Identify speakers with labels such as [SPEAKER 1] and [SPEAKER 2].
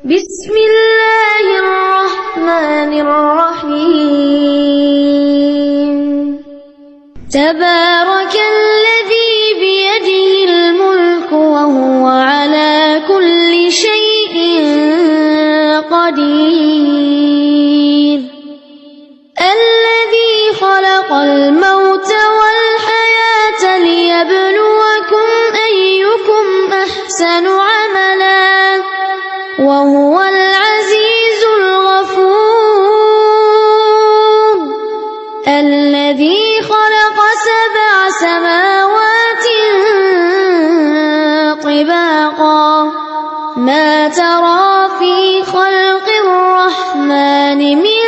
[SPEAKER 1] بسم الله الرحمن الرحيم تبارك الذي بيده الملك وهو على كل شيء قدير الذي خلق الموت والحياة ليبلوكم أيكم أحسن عملا وهو العزيز الغفور الذي خلق 7 سماوات طباقا ما ترى في خلق الرحمن من